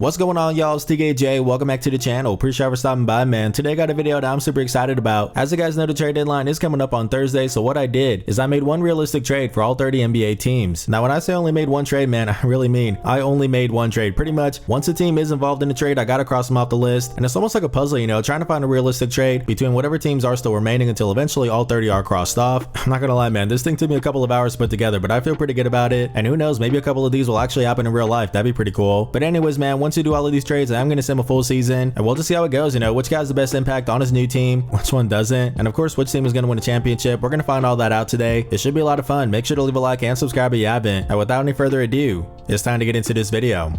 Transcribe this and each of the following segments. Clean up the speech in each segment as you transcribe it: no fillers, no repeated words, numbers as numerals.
What's going on, y'all? It's TKJ. Welcome back to the channel. Appreciate you for stopping by, man. Today I got a video that I'm super excited about. As you guys know, the trade deadline is coming up on Thursday, so what I did is I made one realistic trade for all 30 NBA teams. Now, when I say only made one trade, man, I really mean I only made one trade. Pretty much, once a team is involved in the trade, I gotta cross them off the list, and it's almost like a puzzle, you know, trying to find a realistic trade between whatever teams are still remaining until eventually all 30 are crossed off. I'm not gonna lie, man, this thing took me a couple of hours to put together, but I feel pretty good about it, and who knows, maybe a couple of these will actually happen in real life. That'd be pretty cool. But anyways, man, once you do all of these trades, I'm gonna sim a full season and we'll just see how it goes, you know, which guy has the best impact on his new team, which one doesn't, and of course which team is gonna win a championship. We're gonna find all that out today. It should be a lot of fun. Make sure to leave a like and subscribe if you haven't, and without any further ado, it's time to get into this video.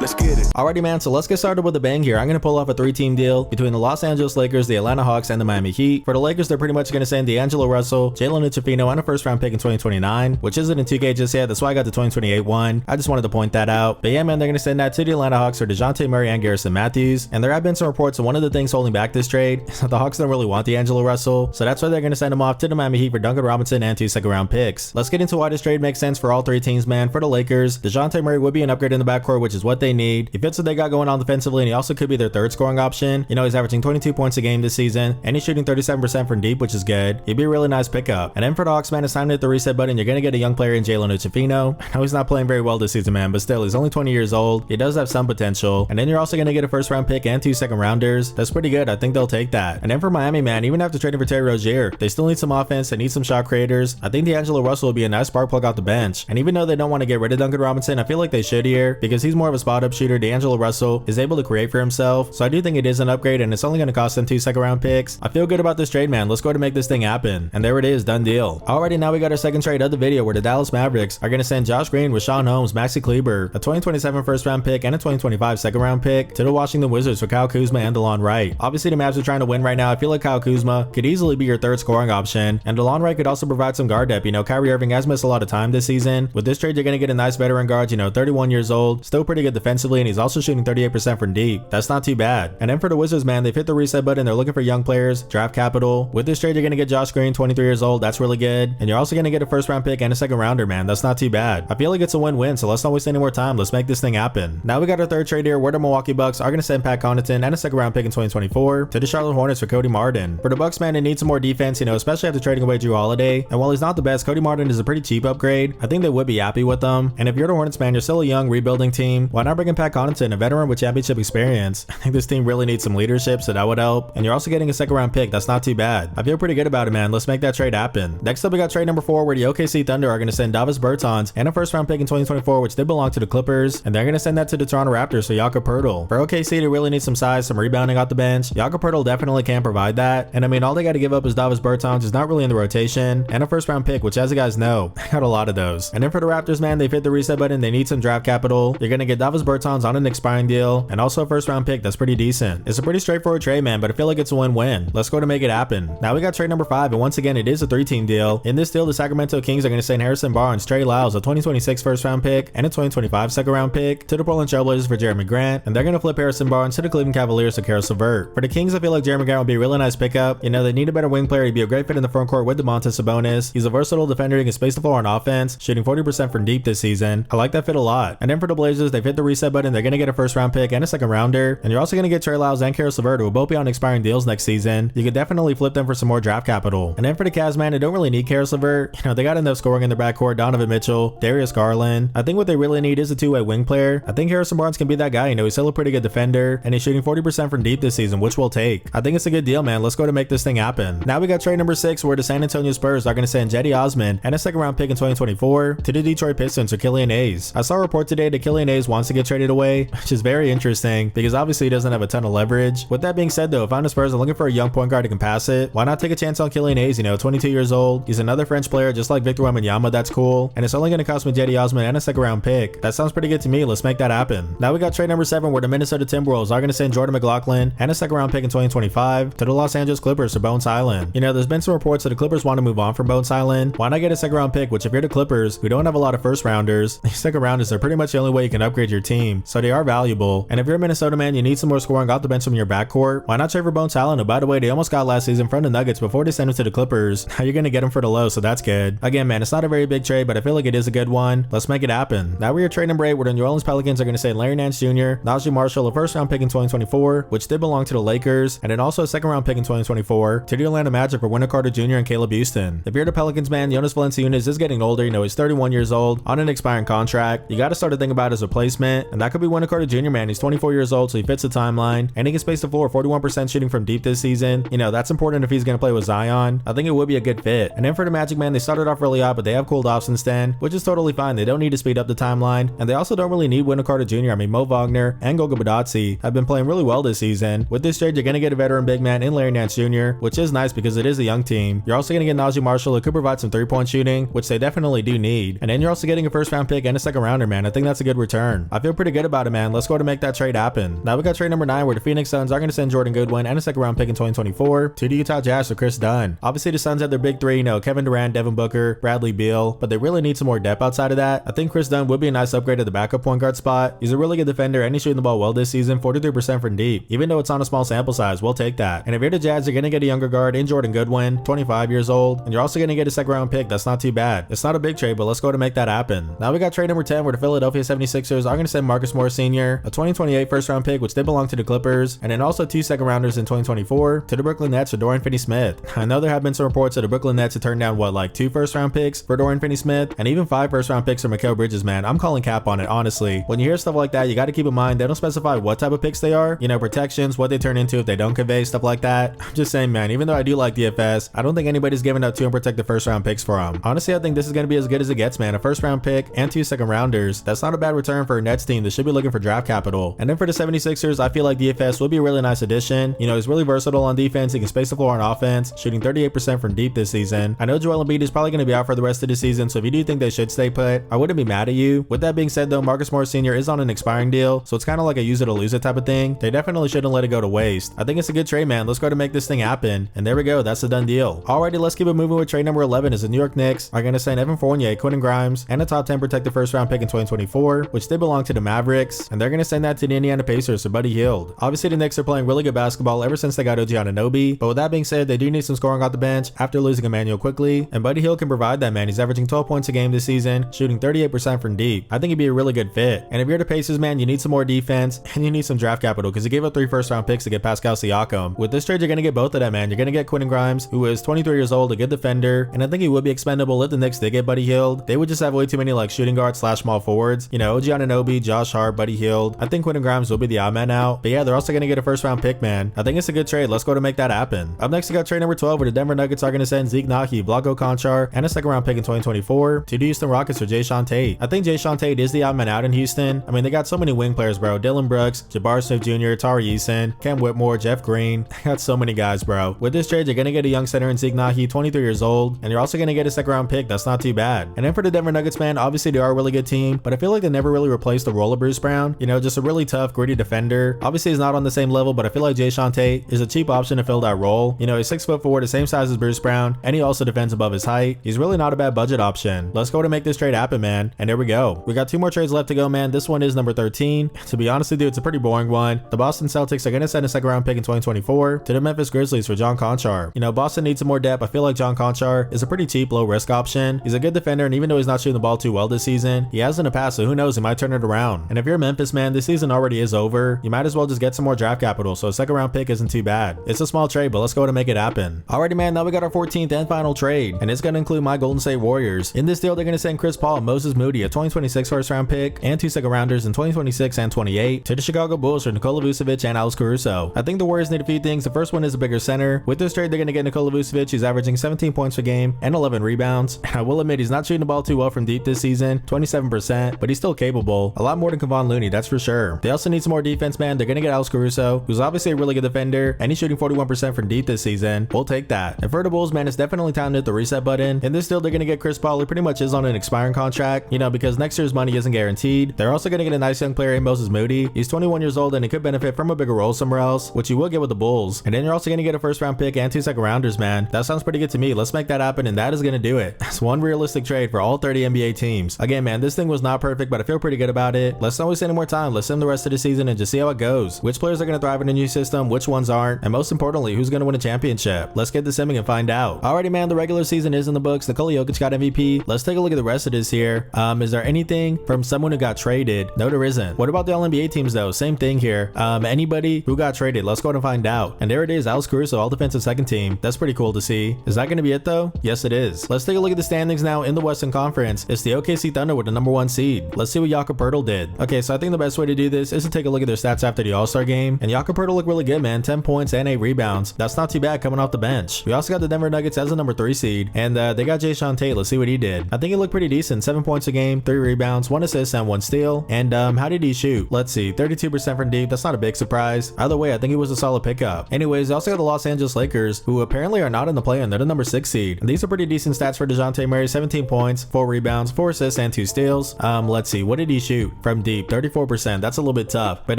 Let's get it. Alrighty, man, so let's get started with a bang here. I'm going to pull off a 3-team deal between the Los Angeles Lakers, the Atlanta Hawks, and the Miami Heat. For the Lakers, they're pretty much going to send D'Angelo Russell, Jalen Hood-Schifino, and a first-round pick in 2029, which isn't in 2K just yet. That's why I got the 2028 one. I just wanted to point that out. But yeah, man, they're going to send that to the Atlanta Hawks for DeJounte Murray and Garrison Matthews. And there have been some reports that one of the things holding back this trade is that the Hawks don't really want D'Angelo Russell, so that's why they're going to send him off to the Miami Heat for Duncan Robinson and 2 second-round picks. Let's get into why this trade makes sense for all 3 teams, man. For the Lakers, DeJounte Murray would be an upgrade in the backcourt, which is what they need. He fits what they got going on defensively, and he also could be their third scoring option. You know, he's averaging 22 points a game this season, and he's shooting 37% from deep, which is good. He'd be a really nice pickup. And then for the Hawks, man, it's time to hit the reset button. You're gonna get a young player in Jalen Hood-Schifino. I know he's not playing very well this season, man, but still, he's only 20 years old. He does have some potential. And then you're also gonna get a first round pick and 2 second rounders. That's pretty good. I think they'll take that. And then for Miami, man, even after trading for Terry Rozier, they still need some offense. They need some shot creators. I think D'Angelo Russell will be a nice spark plug off the bench. And even though they don't want to get rid of Duncan Robinson, I feel like they should here because he's more of a spot up shooter. D'Angelo Russell is able to create for himself, so I do think it is an upgrade, and it's only going to cost them 2 second round picks. I feel good about this trade, man. Let's go to make this thing happen. And there it is, done deal. Alrighty, now we got our second trade of the video where the Dallas Mavericks are going to send Josh Green, Richaun Holmes, Maxi Kleber, a 2027 first round pick and a 2025 second round pick to the Washington Wizards for Kyle Kuzma and DeLon Wright. Obviously the Mavs are trying to win right now. I feel like Kyle Kuzma could easily be your third scoring option, and DeLon Wright could also provide some guard depth. You know, Kyrie Irving has missed a lot of time this season. With this trade, you're going to get a nice veteran guard, you know, 31 years old, still pretty good defensively, and he's also shooting 38% from deep. That's not too bad. And then for the Wizards, man, they've hit the reset button. They're looking for young players, draft capital. With this trade, you're going to get Josh Green, 23 years old. That's really good. And you're also going to get a first round pick and a second rounder, man. That's not too bad. I feel like it's a win-win, so let's not waste any more time. Let's make this thing happen. Now we got our third trade here where the Milwaukee Bucks are going to send Pat Connaughton and a second round pick in 2024 to the Charlotte Hornets for Cody Martin. For the Bucks, man, they need some more defense, you know, especially after trading away Drew Holiday. And while he's not the best, Cody Martin is a pretty cheap upgrade. I think they would be happy with them. And if you're the Hornets, man, you're still a young rebuilding team. Why not bring in Pat Connaughton, a veteran with championship experience? I think this team really needs some leadership, so that would help. And you're also getting a second round pick. That's not too bad. I feel pretty good about it, man. Let's make that trade happen. Next up, we got trade number 4 where the OKC Thunder are going to send Davis Bertans and a first round pick in 2024, which did belong to the Clippers, and they're going to send that to the Toronto Raptors for Jakob Poeltl. For OKC, they really need some size, some rebounding off the bench. Jakob Poeltl definitely can provide that. And I mean, all they got to give up is Davis Bertans, is not really in the rotation, and a first round pick, which as you guys know, I got a lot of those. And then for the Raptors, man, they've hit the reset button. They need some draft capital. You're going to get Davis Bertans on an expiring deal and also a first round pick that's pretty decent. It's a pretty straightforward trade, man, but I feel like it's a win-win. Let's go to make it happen. Now we got trade number 5, and once again, it is a 3-team deal. In this deal, the Sacramento Kings are going to send Harrison Barnes, Trey Lyles, a 2026 first round pick and a 2025 second round pick to the Portland Trailblazers for Jeremy Grant, and they're going to flip Harrison Barnes to the Cleveland Cavaliers for Caris LeVert. For the Kings, I feel like Jeremy Grant would be a really nice pickup. You know, they need a better wing player. He'd be a great fit in the front court with Domantas Sabonis. He's a versatile defender. He can space the floor on offense, shooting 40% from deep this season. I like that fit a lot. And then for the Blazers, they've hit the reset button. They're going to get a first round pick and a second rounder, and you're also going to get Trey Lyles and Caris LeVert, who will both be on expiring deals next season. You could definitely flip them for some more draft capital. And then for the Cavs, man, they don't really need Caris LeVert. You know, they got enough scoring in their backcourt. Donovan Mitchell, Darius Garland. I think what they really need is a 2-way wing player. I think Harrison Barnes can be that guy. You know, he's still a pretty good defender, and he's shooting 40% from deep this season, which we'll take. I think it's a good deal, man. Let's go to make this thing happen. Now we got trade number 6 where the San Antonio Spurs are going to send Cedi Osman and a second round pick in 2024 to the Detroit Pistons for Killian Hayes. I saw a report today that Killian Hayes wants to get traded away, which is very interesting because obviously he doesn't have a ton of leverage. With that being said, though, if I'm the Spurs, I'm looking for a young point guard who can pass it. Why not take a chance on Killian Hayes? You know, 22 years old. He's another French player just like Victor Wembanyama. That's cool. And it's only going to cost me Cedi Osman and a second round pick. That sounds pretty good to me. Let's make that happen. Now we got trade number 7 where the Minnesota Timberwolves are going to send Jordan McLaughlin and a second round pick in 2025 to the Los Angeles Clippers for Bones Highland. You know, there's been some reports that the Clippers want to move on from Bones Highland. Why not get a second round pick, which if you're the Clippers, who don't have a lot of first rounders, these second rounders are pretty much the only way you can upgrade your team, so they are valuable. And if you're a Minnesota man, you need some more scoring off the bench from your backcourt. Why not trade for Bones Allen, who by the way they almost got last season from the Nuggets before they sent him to the Clippers. Now you're gonna get him for the low, so that's good. Again, man, it's not a very big trade, but I feel like it is a good one. Let's make it happen. Now we are trade number 8, where the New Orleans Pelicans are gonna send Larry Nance Jr., Najee Marshall, a first round pick in 2024, which did belong to the Lakers, and then also a second round pick in 2024 to the Atlanta Magic for Wendell Carter Jr. and Caleb Houston. If you're the Pelicans man, Jonas Valanciunas is getting older. You know, he's 31 years old on an expiring contract. You got to start to think about his replacement, and that could be Wendell Carter Jr. man. He's 24 years old, so he fits the timeline, and he can space the floor, 41% shooting from deep this season. You know, that's important if he's going to play with Zion. I think it would be a good fit. And then for the Magic man, they started off really hot, but they have cooled off since then, which is totally fine. They don't need to speed up the timeline, and they also don't really need Wendell Carter Jr. I mean, Mo Wagner and Goga Badatsi have been playing really well this season. With this trade, you're going to get a veteran big man in Larry Nance Jr., which is nice because it is a young team. You're also going to get Najee Marshall, who could provide some three-point shooting, which they definitely do need. And then you're also getting a first round pick and a second rounder, man. I think that's a good return. I feel pretty good about it, man. Let's go to make that trade happen. Now we got trade number 9, where the Phoenix Suns are going to send Jordan Goodwin and a second round pick in 2024 to the Utah Jazz for Chris Dunn. Obviously the Suns have their big three, you know, Kevin Durant, Devin Booker, Bradley Beal, but they really need some more depth outside of that. I think Chris Dunn would be a nice upgrade at the backup point guard spot. He's a really good defender and he's shooting the ball well this season, 43% from deep. Even though it's on a small sample size, we'll take that. And if you're the Jazz, you're going to get a younger guard in Jordan Goodwin, 25 years old, and you're also going to get a second round pick. That's not too bad. It's not a big trade, but let's go to make that happen. Now we got trade number 10, where the Philadelphia 76ers are going to send Marcus Morris Sr., a 2028 first round pick, which did belong to the Clippers, and then also 2 second rounders in 2024 to the Brooklyn Nets for Dorian Finney-Smith. I know there have been some reports that the Brooklyn Nets have turned down like 2 first round picks for Dorian Finney-Smith and even 5 first round picks for Mikal Bridges, man. I'm calling cap on it, honestly. When you hear stuff like that, you got to keep in mind they don't specify what type of picks they are, you know, protections, what they turn into if they don't convey, stuff like that. I'm just saying, man, even though I do like DFS, I don't think anybody's giving up 2 unprotected first round picks for them. Honestly, I think this is going to be as good as it gets, man. A first round pick and 2 second rounders. That's not a bad return for a Nets team that should be looking for draft capital. And then for the 76ers, I feel like DFS will be a really nice addition. You know, he's really versatile on defense. He can space the floor on offense, shooting 38% from deep this season. I know Joel Embiid is probably going to be out for the rest of the season, so if you do think they should stay put, I wouldn't be mad at you. With that being said though, Marcus Morris Sr. is on an expiring deal, so it's kind of like a use it or lose it type of thing. They definitely shouldn't let it go to waste. I think it's a good trade, man. Let's go to make this thing happen. And there we go. That's a done deal. Alrighty, let's keep it moving with trade number 11, as the New York Knicks are going to send Evan Fournier, Quentin Grimes, and a top 10 protected first round pick in 2024, which did belong to the Mavericks, and they're going to send that to the Indiana Pacers for Buddy Hield. Obviously the Knicks are playing really good basketball ever since they got OG Anunoby, but with that being said, they do need some scoring off the bench after losing Emmanuel quickly, and Buddy Hield can provide that, man. He's averaging 12 points a game this season, shooting 38% from deep. I think he'd be a really good fit. And if you're the Pacers, man, you need some more defense and you need some draft capital because you gave up 3 first round picks to get Pascal Siakam. With this trade, you're going to get both of them, man. You're going to get Quentin Grimes, who is 23 years old, a good defender, and I think he would be expendable if the Knicks did get Buddy Hield. They would just have way too many like shooting guards / small forwards. You know, OG Anunoby, Josh Hart, Buddy Hield. I think Quentin Grimes will be the odd man out. But yeah, they're also going to get a first round pick, man. I think it's a good trade. Let's go to make that happen. Up next, we got trade number 12, where the Denver Nuggets are going to send Zeke Naji, Vlatko Konchar, and a second round pick in 2024 to the Houston Rockets for Jae'Sean Tate. I think Jae'Sean Tate is the odd man out in Houston. I mean, they got so many wing players, bro. Dylan Brooks, Jabbar Smith Jr., Tari Eason, Cam Whitmore, Jeff Green. They got so many guys, bro. With this trade, you're going to get a young center in Zeke Naji, 23 years old, and you're also going to get a second round pick. That's not too bad. And then for the Denver Nuggets, man, obviously they are a really good team, but I feel like they never really replaced the role of Bruce Brown. You know, just a really tough, gritty defender. Obviously he's not on the same level, but I feel like Jae'Sean Tate is a cheap option to fill that role. You know, he's 6'4", the same size as Bruce Brown, and he also defends above his height. He's really not a bad budget option. Let's go to make this trade happen, man. And there we go. We got 2 more trades left to go, man. This one is number 13. To be honest with you, it's a pretty boring one. The Boston Celtics are going to send a second round pick in 2024 to the Memphis Grizzlies for John Konchar. You know, Boston needs some more depth. I feel like John Konchar is a pretty cheap, low risk option. He's a good defender, and even though he's not shooting the ball too well this season, he has in the past, so who knows, he might turn it around. And if you're Memphis, man, this season already is over. You might as well just get some more draft capital, so a second round pick isn't too bad. It's a small trade, but let's go to make it happen. Alrighty, man, now we got our 14th and final trade, and it's going to include my Golden State Warriors. In this deal, they're going to send Chris Paul, Moses Moody, a 2026 first round pick, and 2 second rounders in 2026 and 28 to the Chicago Bulls for Nikola Vucevic and Alex Caruso. I think the Warriors need a few things. The first one is a bigger center. With this trade, they're going to get Nikola Vucevic, who's averaging 17 points per game and 11 rebounds. And I will admit, he's not shooting the ball too well from deep this season, 27%, but he's still capable. A lot more than Kevon Looney, that's for sure. They also need some more defense, man. They're going to get Alex Caruso, who's obviously a really good defender, and he's shooting 41% from deep this season. We'll take that. And for the Bulls, man, it's definitely time to hit the reset button. In this deal, they're going to get Chris Paul, who pretty much is on an expiring contract, you know, because next year's money isn't guaranteed. They're also going to get a nice young player in Moses Moody. He's 21 years old, and he could benefit from a bigger role somewhere else, which you will get with the Bulls. And then you're also going to get a first round pick and 2 second rounders, man. That sounds pretty good to me. Let's make that happen, and that is going to do it. That's one realistic trade for all 30 NBA teams. Again, man, this thing was not perfect, but I feel pretty good about it. Let's not waste any more time. Let's sim the rest of the season and just see how it goes. Which players are going to thrive in a new system, which ones aren't, and most importantly, who's going to win a championship. Let's get the simming and find out. Alrighty, man, the regular season is in the books. Nikola Jokic got MVP. Let's take a look at the rest of this here. Is there anything from someone who got traded? No, there isn't. What about the All-NBA teams though? Same thing here. Anybody who got traded? Let's go ahead and find out. And there it is, Alex Caruso, all defensive second team. That's pretty cool to see. Is that going to be it though? Yes, it is. Let's take a look at the standings now in the Western Conference. It's the OKC Thunder with the #1 seed. Let's see what Jakob Poeltl did. Okay, so I think the best way to do this is to take a look at their stats after the All-Star game. And Jakob Poeltl looked really good, man. 10 points and 8 rebounds. That's not too bad coming off the bench. We also got the Denver Nuggets as a #3 seed. And they got Jae'Sean Tate. Let's see what he did. I think he looked pretty decent. 7 points a game, 3 rebounds, 1 assist, and 1 steal. And how did he shoot? Let's see. 32% from deep. That's not a big surprise. Either way, I think it was a solid pickup. Anyways, they also got the Los Angeles Lakers, who apparently are not in the play-in. They're the #6 seed. And these are pretty decent stats for DeJounte Murray. 17 points, 4 rebounds, 4 assists, and 2 steals. Let's see. What did he shoot from deep? 34%. That's a little bit tough. But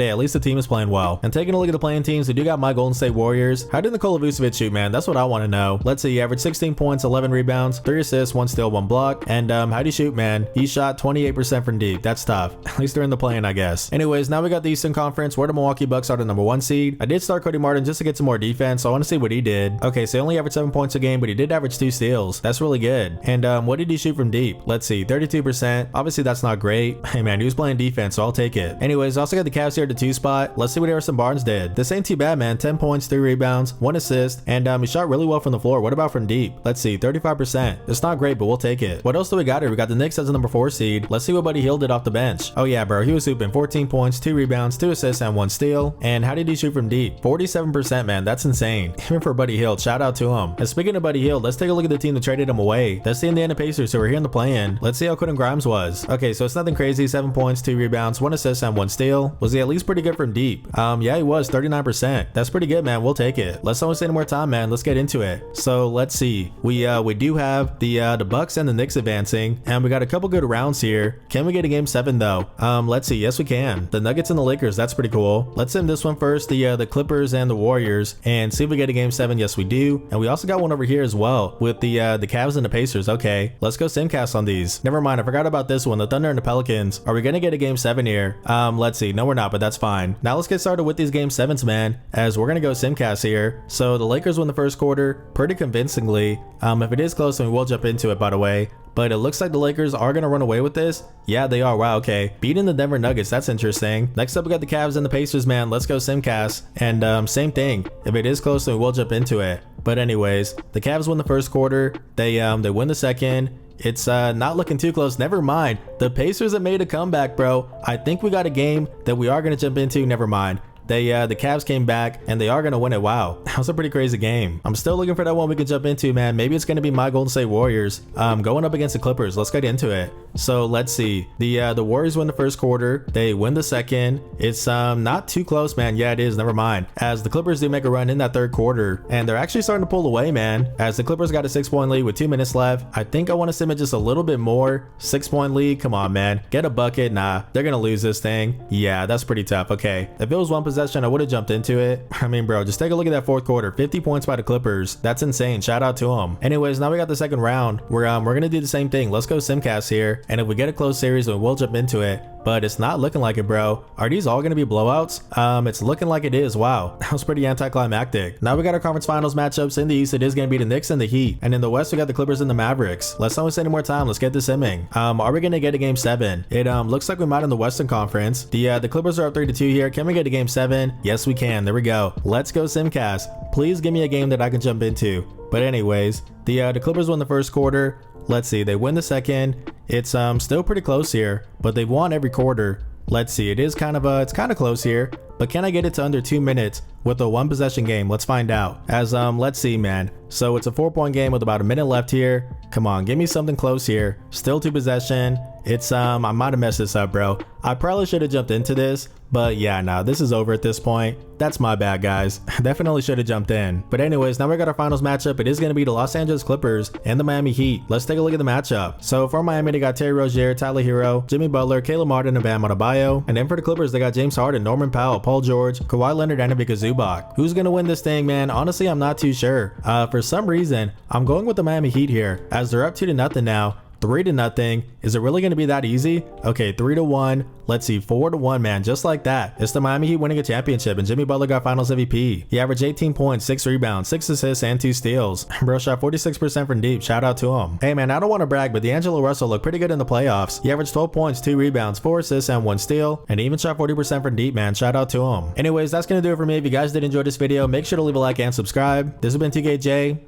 hey, at least the team is playing well. And taking a look at the playing teams, we do got my Golden State Warriors. How did Nikola Vucevic shoot, man? That's what I want to know. Let's see. He averaged 16 points, 11 rebounds, 3 assists, 1 steal, 1 block. And how'd he shoot, man? He shot 28% from deep. That's tough. At least they're in the play-in, I guess. Anyways, now we got the Eastern Conference, where the Milwaukee Bucks are the #1 seed. I did start Cody Martin just to get some more defense, so I want to see what he did. Okay, so he only averaged 7 points a game, but he did average 2 steals. That's really good. And what did he shoot from deep? Let's see, 32%. Obviously, that's not great. Hey, man, he was playing defense, so I'll take it. Anyways, also got the Cavs here at the 2 spot. Let's see what Harrison Barnes did. This ain't too bad, man. 10 points, 3 rebounds, 1 assist, and he shot really well from the floor. What about from deep? Let's see, 35%. It's not great, but we'll take it. What else do we got here? We got the Knicks as a #4 seed. Let's see what Buddy Hield did off the bench. Oh yeah, bro, he was hooping. 14 points, 2 rebounds, 2 assists, and 1 steal. And how did he shoot from deep? 47%, man. That's insane. Even for Buddy Hield, shout out to him. And speaking of Buddy Hield, let's take a look at the team that traded him away. That's the Indiana Pacers, who are here in the play-in. Let's see how Quentin Grimes was. Okay, so it's nothing crazy. 7 points, 2 rebounds, 1 assist, and 1 steal. Was he at least pretty good from deep? Yeah, he was. 39%. That's pretty good, man. We'll take it. Let's not waste any more time, man. Let's get into it. So let's see. We do have the Bucks and the Knicks advancing, and we got a couple good rounds here. Can we get a game 7 though? Let's see. Yes, we can. The Nuggets and the Lakers. That's pretty cool. Let's sim this one first. The Clippers and the Warriors, and see if we get a game 7. Yes, we do. And we also got one over here as well with the Cavs and the Pacers. Okay, let's go simcast on these. Never mind. I forgot about this one. The Thunder and the Pelicans. Are we gonna get a game 7 here? Let's see. No, we're not, but that's fine. Now let's get started with these game 7s, man, as we're gonna go simcast here. So the Lakers win the first quarter pretty convincingly. If it is close, then we will jump into it, by the way. But it looks like the Lakers are going to run away with this. Yeah, they are. Wow, okay. Beating the Denver Nuggets. That's interesting. Next up, we got the Cavs and the Pacers, man. Let's go simcast. And same thing. If it is close, then we will jump into it. But anyways, the Cavs win the first quarter. They win the second. It's not looking too close. Never mind. The Pacers have made a comeback, bro. I think we got a game that we are going to jump into. Never mind. The Cavs came back and they are going to win it. Wow, that was a pretty crazy game. I'm still looking for that one we can jump into, man. Maybe it's going to be my Golden State Warriors going up against the Clippers. Let's get into it. So let's see. The Warriors win the first quarter. They win the second. It's not too close, man. Yeah, it is. Never mind. As the Clippers do make a run in that third quarter, and they're actually starting to pull away, man. As the Clippers got a 6-point lead with 2 minutes left. I think I want to sim it just a little bit more. 6-point lead. Come on, man. Get a bucket. Nah, they're going to lose this thing. Yeah, that's pretty tough. Okay. If it was one possession, I would have jumped into it. I mean, bro, just take a look at that fourth quarter. 50 points by the Clippers. That's insane. Shout out to them. Anyways, now we got the second round. We're going to do the same thing. Let's go simcast here. And if we get a close series, then we'll jump into it. But it's not looking like it, bro. Are these all going to be blowouts? It's looking like it is. Wow. That was pretty anticlimactic. Now we got our conference finals matchups. In the East, it is going to be the Knicks and the Heat. And in the West, we got the Clippers and the Mavericks. Let's not waste any more time. Let's get this simming. Are we going to get a game 7? It looks like we might in the Western Conference. The Clippers are up 3-2 here. Can we get a game 7? Yes, we can. There we go. Let's go simcast. Please give me a game that I can jump into. But anyways, the Clippers won the first quarter. Let's see. They win the second. It's still pretty close here, but they've won every quarter. Let's see. It's kind of close here, but can I get it to under 2 minutes with a 1 possession game? Let's find out. As let's see, man. So it's a 4-point game with about a minute left here. Come on, give me something close here. Still 2 possession. It's I might have messed this up, bro. I probably should have jumped into this, but yeah, nah, this is over at this point. That's my bad, guys. Definitely should have jumped in. But anyways, now we got our finals matchup. It is going to be the Los Angeles Clippers and the Miami Heat. Let's take a look at the matchup. So for Miami, they got Terry Rozier, Tyler Hero, Jimmy Butler, Caleb Martin, and Bam Adebayo. And then for the Clippers, they got James Harden, Norman Powell, Paul George, Kawhi Leonard, and Ivica Zubac. Who's going to win this thing, man? Honestly, I'm not too sure. For some reason, I'm going with the Miami Heat here, as they're up 2-0 now. 3-0. Is it really going to be that easy? Okay, 3-1. Let's see, 4-1, man, just like that. It's the Miami Heat winning a championship, and Jimmy Butler got Finals MVP. He averaged 18 points, 6 rebounds, 6 assists, and 2 steals. Bro shot 46% from deep. Shout out to him. Hey, man, I don't want to brag, but D'Angelo Russell looked pretty good in the playoffs. He averaged 12 points, 2 rebounds, 4 assists, and 1 steal, and he even shot 40% from deep, man. Shout out to him. Anyways, that's going to do it for me. If you guys did enjoy this video, make sure to leave a like and subscribe. This has been TKJ.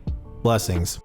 Blessings.